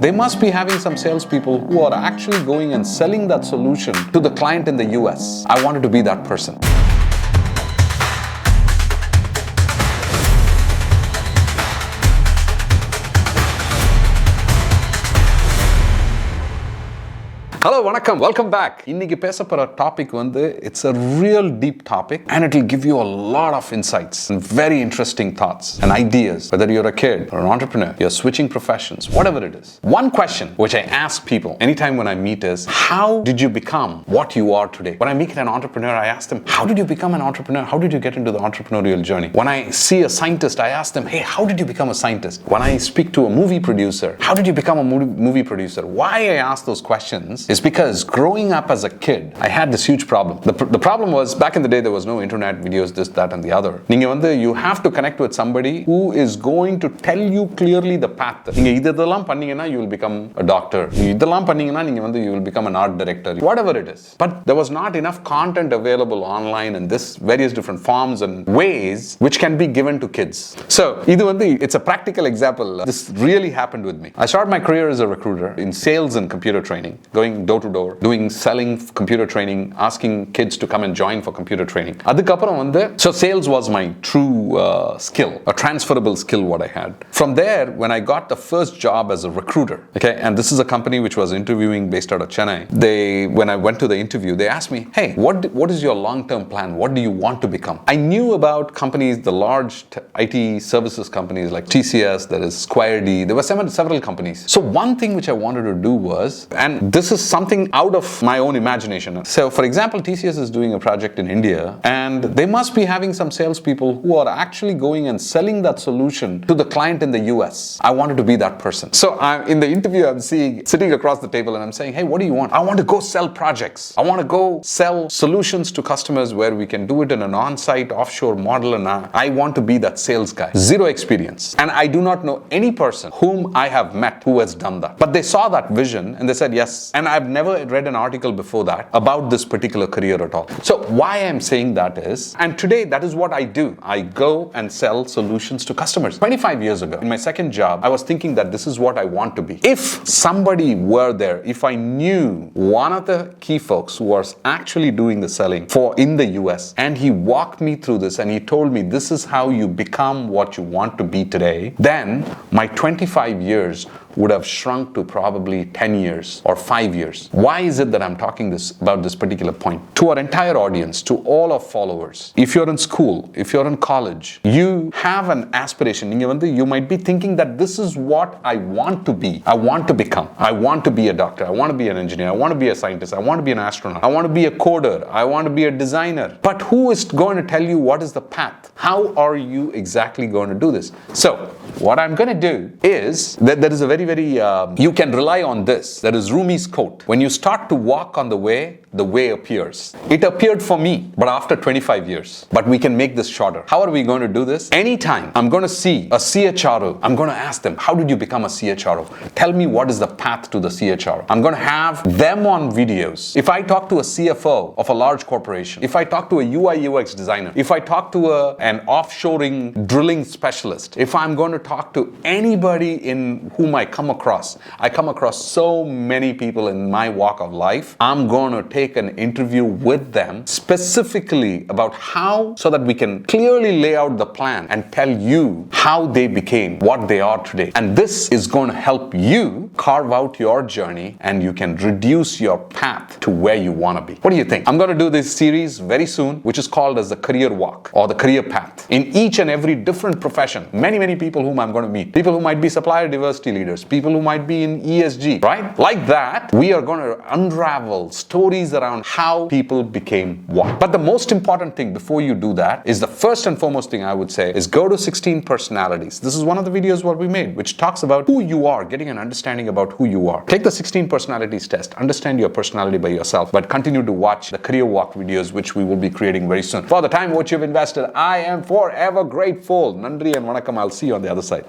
They must be having some salespeople who are actually going and selling that solution to the client in the US. I wanted to be that person. Hello, vanakkam, welcome back. இன்னைக்கு பேச போற topic it's a real deep topic and it will give you a lot of insights and very interesting thoughts and ideas. Whether you're a kid or an entrepreneur, you're switching professions, whatever it is. One question which I ask people anytime when I meet is, how did you become what you are today? When I meet an entrepreneur, I ask them, how did you become an entrepreneur? How did you get into the entrepreneurial journey? When I see a scientist, I ask them, hey, how did you become a scientist? When I speak to a movie producer, how did you become a movie producer? Why I ask those questions is because growing up as a kid, I had this huge problem. The problem was, back in the day, there was no internet, videos, this, that, and the other. You have to connect with somebody who is going to tell you clearly the path. You will become a doctor. You will become an art director. Whatever it is. But there was not enough content available online in this various different forms and ways which can be given to kids. So, it's a practical example. This really happened with me. I started my career as a recruiter in sales and computer training, going door to door, selling computer training, asking kids to come and join for computer training. So sales was my true skill, a transferable skill what I had. From there, when I got the first job as a recruiter, okay, and this is a company which was interviewing based out of Chennai. When I went to the interview, they asked me, hey, what is your long-term plan? What do you want to become? I knew about companies, the large IT services companies like TCS, there is Square D, there were several companies. So one thing which I wanted to do was, and this is something out of my own imagination. So, for example, TCS is doing a project in India, and they must be having some salespeople who are actually going and selling that solution to the client in the US. I wanted to be that person. So, in the interview, I'm sitting across the table, and I'm saying, hey, what do you want? I want to go sell projects. I want to go sell solutions to customers where we can do it in an on-site, offshore model, and I want to be that sales guy. Zero experience. And I do not know any person whom I have met who has done that. But they saw that vision, and they said, yes. And I've never read an article before that about this particular career at all. So why I'm saying that is, and today that is what I do. I go and sell solutions to customers. 25 years ago, in my second job, I was thinking that this is what I want to be. If somebody were there, if I knew one of the key folks who was actually doing the selling in the US, and he walked me through this and he told me this is how you become what you want to be today, then my 25 years would have shrunk to probably 10 years or 5 years. Why is it that I'm talking about this particular point? To our entire audience, to all our followers, if you're in school, if you're in college, you have an aspiration. You might be thinking that this is what I want to be. I want to become. I want to be a doctor. I want to be an engineer. I want to be a scientist. I want to be an astronaut. I want to be a coder. I want to be a designer. But who is going to tell you what is the path? How are you exactly going to do this? So, what I'm going to do is that there is a very you can rely on this. That is Rumi's quote. When you start to walk on the way appears. It appeared for me, but after 25 years. But we can make this shorter. How are we going to do this? Anytime I'm going to see a CHRO, I'm going to ask them, how did you become a CHRO? Tell me what is the path to the CHRO. I'm going to have them on videos. If I talk to a CFO of a large corporation, if I talk to a UI UX designer, if I talk to an offshoring drilling specialist, if I'm going to talk to anybody in whom I come across so many people in my walk of life, I'm going to take an interview with them specifically about how, so that we can clearly lay out the plan and tell you how they became what they are today. And this is going to help you carve out your journey, and you can reduce your path to where you want to be. What do you think? I'm going to do this series very soon, which is called as the career walk or the career path. In each and every different profession, many people whom I'm going to meet, people who might be supplier diversity leaders, people who might be in ESG, right? Like that, we are going to unravel stories around how people became what. But the most important thing before you do that is, the first and foremost thing I would say is, go to 16 personalities. This is one of the videos what we made, which talks about who you are, getting an understanding about who you are. Take the 16 personalities test, understand your personality by yourself, but continue to watch the career walk videos, which we will be creating very soon. For the time which you've invested, I am forever grateful. Nandri and Vanakkam. I'll see you on the other side.